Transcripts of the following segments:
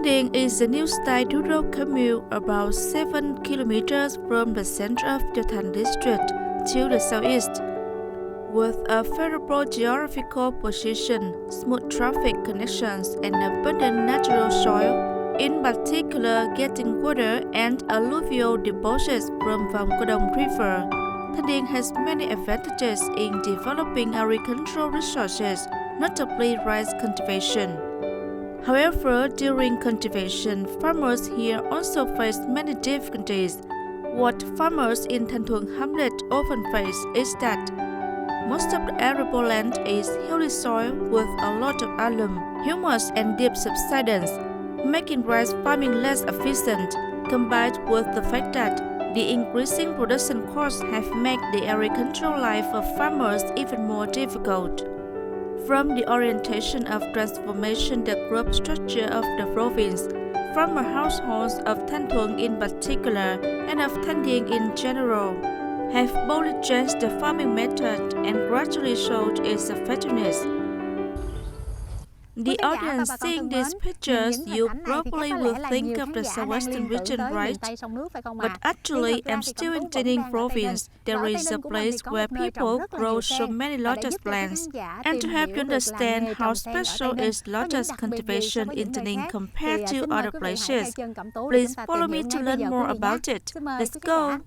Thanh Dien is a new style rural commune about 7 kilometers from the center of Chau Thanh District to the southeast. With a favourable geographical position, smooth traffic connections, and abundant natural soil, in particular getting water and alluvial deposits from Vam Co Dong River, Thanh Dien has many advantages in developing agricultural resources, notably rice cultivation. However, during cultivation, farmers here also face many difficulties. What farmers in Thanh Thuan hamlet often face is that most of the arable land is hilly soil with a lot of alum, humus, and deep subsidence, making rice farming less efficient, combined with the fact that the increasing production costs have made the agricultural life of farmers even more difficult. From the orientation of transformation the group structure of the province, farmer households of Thanh Thuan in particular and of Thanh Dien in general have boldly changed the farming method and gradually showed its effectiveness. The audience seeing these pictures, you probably will think of the southwestern region, right? But actually, I'm still in TayNinhTV province. There is a place where people grow so many lotus plants. And to help you understand how special is lotus cultivation in TayNinhTV compared to other places, please follow me to learn more about it. Let's go!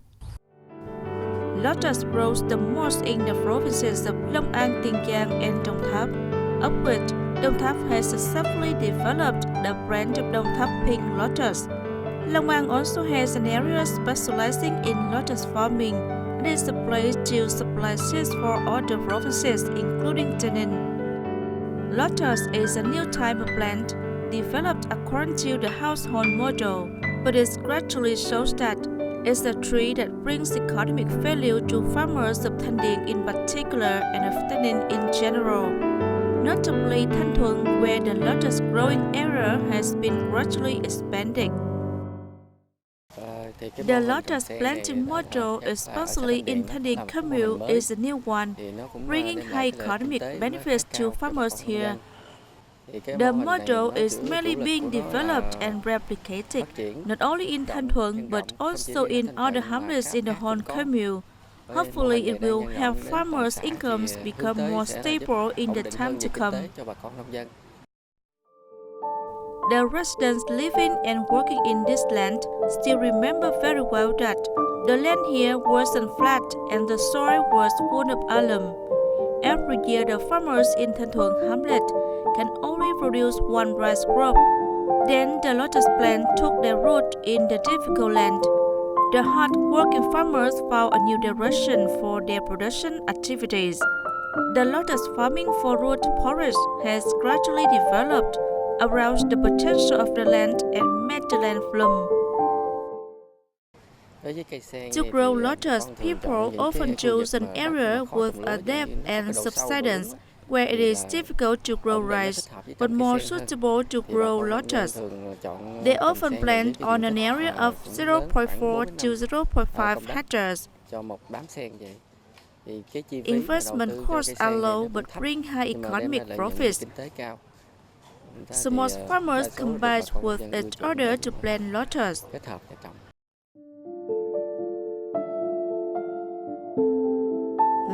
Lotus grows the most in the provinces of Long An, Thanh Dien, and Đồng Tháp, of which Đồng Tháp has successfully developed the brand of Đồng Tháp pink lotus. Long An also has an area specializing in lotus farming and is a place to supply seeds for other provinces, including TayNinhTV. Lotus is a new type of plant developed according to the household model, but it gradually shows that it's a tree that brings economic value to farmers of Thanh Dien in particular and of TayNinhTV in general. Notably Thanh Thuan, where the lotus growing area has been gradually expanding. The lotus planting model, especially in Thanh Dien commune, is a new one, bringing high economic benefits to farmers here. The model is mainly being developed and replicated, not only in Thanh Thuan but also in other hamlets in the whole commune. Hopefully, it will help farmers' incomes become more stable in the time to come. The residents living and working in this land still remember very well that the land here wasn't flat and the soil was full of alum. Every year, the farmers in Thanh Thuan hamlet can only produce one rice crop. Then the lotus plant took their root in the difficult land. The hard-working farmers found a new direction for their production activities. The lotus farming for root porridge has gradually developed, aroused the potential of the land, and made the land bloom. To grow lotus, people often choose an area with a depth and subsidence, where it is difficult to grow rice, but more suitable to grow lotus. They often plant on an area of 0.4 to 0.5 hectares. Investment costs are low but bring high economic profits. So most farmers combine with each other to plant lotus.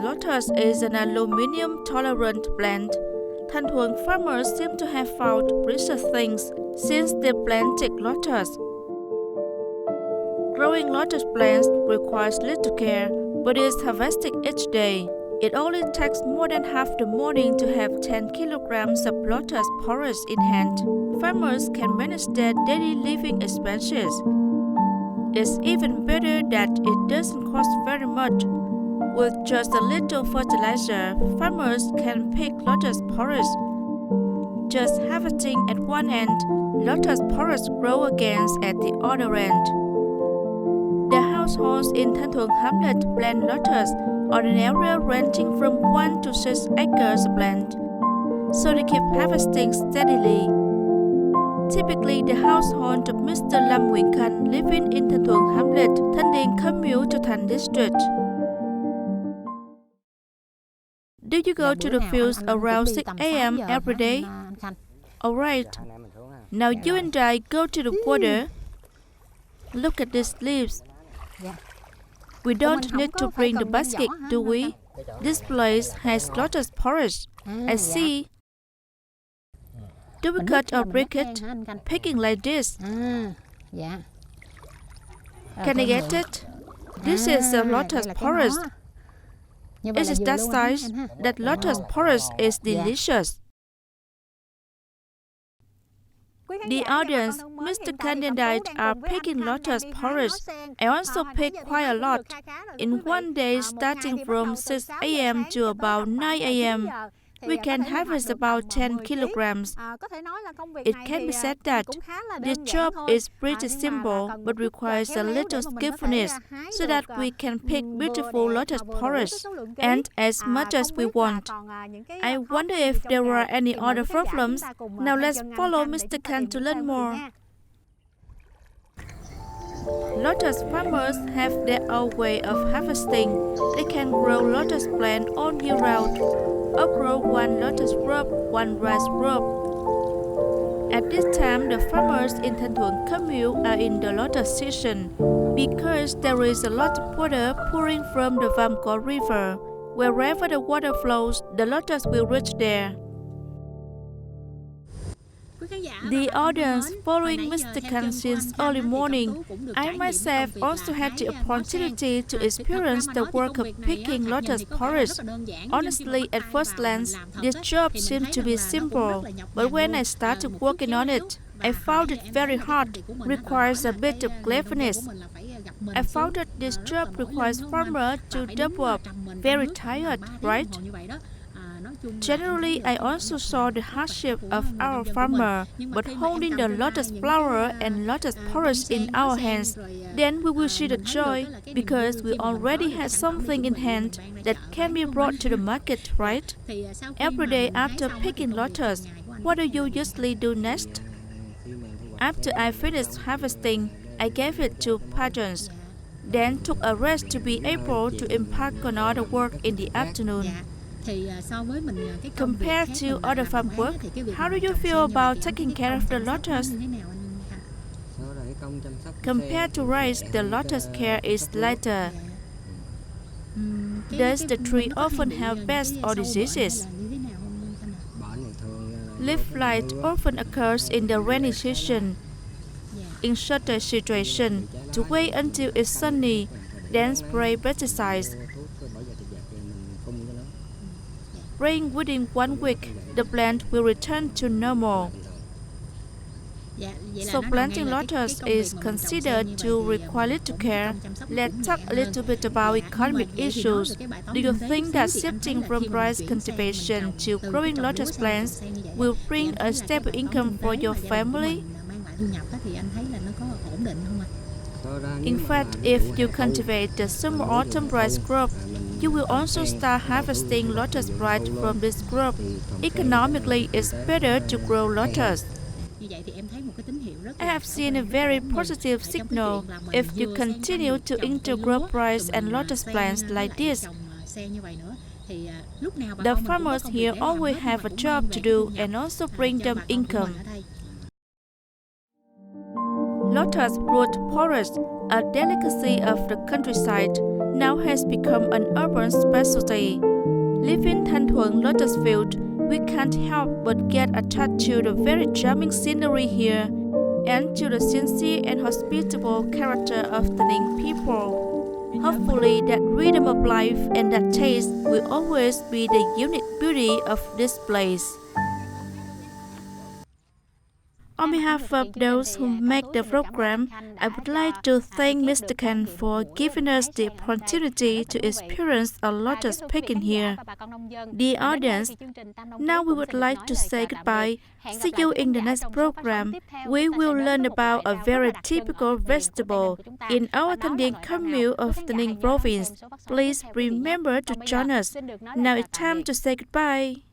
Lotus is an aluminium-tolerant plant. Thanh Thuan farmers seem to have found precious things since they planted lotus. Growing lotus plants requires little care, but is harvested each day. It only takes more than half the morning to have 10 kilograms of lotus porridge in hand. Farmers can manage their daily living expenses. It's even better that it doesn't cost very much. With just a little fertilizer, farmers can pick lotus porridge. Just harvesting at one end, lotus porridge grow again at the other end. The households in Thanh Thuan hamlet plant lotus on an area ranging from 1 to 6 acres of land, so they keep harvesting steadily. Typically, the household of Mr. Lam Nguyễn Khanh living in Thanh Thuan hamlet, Thanh Dien commune Chau Thanh District. Do you go to the fields around 6 a.m. every day? Alright, now you and I go to the water. Look at these leaves. We don't need to bring the basket, do we? This place has lotus porridge. I see. Do we cut or break it? Picking like this. Can I get it? This is a lotus porridge. Is it that size? That lotus porridge is delicious. The audience, Mr. Thanh and I are picking lotus porridge. I also pick quite a lot. In one day, starting from 6 a.m. to about 9 a.m., we can harvest about 10 kilograms. It can be said that this job is pretty simple but requires a little skillfulness so that we can pick beautiful lotus porridge and as much as we want. I wonder if there are any other problems. Now let's follow Mr. Khan to learn more. Lotus farmers have their own way of harvesting. They can grow lotus plant all year round, or grow one lotus crop, one rice crop. At this time, the farmers in Thanh Thuan commune are in the lotus season because there is a lot of water pouring from the Vam Co river. Wherever the water flows, the lotus will reach there. The audience following Mr. Khan since early morning. I myself also had the opportunity to experience the work of picking lotus porridge. Honestly, at first glance, this job seemed to be simple, but when I started working on it, I found it very hard, requires a bit of cleverness. I found that this job requires farmers to double up, very tired, right? Generally, I also saw the hardship of our farmer, but holding the lotus flower and lotus porridge in our hands, then we will see the joy, because we already had something in hand that can be brought to the market, right? Every day after picking lotus, what do you usually do next? After I finished harvesting, I gave it to patrons, then took a rest to be able to embark on other work in the afternoon. Compared to other farm work, how do you feel about taking care of the lotus? Compared to rice, the lotus care is lighter. Does the tree often have pests or diseases? Leaf blight often occurs in the rainy season. In such a situation, to wait until it's sunny, then spray pesticides. Spraying within 1 week, the plant will return to normal. So planting lotus is considered to require little care. Let's talk a little bit about economic issues. Do you think that shifting from rice cultivation to growing lotus plants will bring a stable income for your family? In fact, if you cultivate the summer-autumn rice crop, you will also start harvesting lotus right from this crop. Economically, it's better to grow lotus. I have seen a very positive signal if you continue to intergrow rice and lotus plants like this. The farmers here always have a job to do and also bring them income. Lotus root porridge, a delicacy of the countryside, now has become an urban specialty. Living Thanh Thuan lotus field, we can't help but get attached to the very charming scenery here and to the sincere and hospitable character of the Ning people. Hopefully that rhythm of life and that taste will always be the unique beauty of this place. On behalf of those who make the program, I would like to thank Mr. Khan for giving us the opportunity to experience a lotus picking here. Dear audience, now we would like to say goodbye. See you in the next program. We will learn about a very typical vegetable in our Thanh Dien commune of the Ning province. Please remember to join us. Now it's time to say goodbye.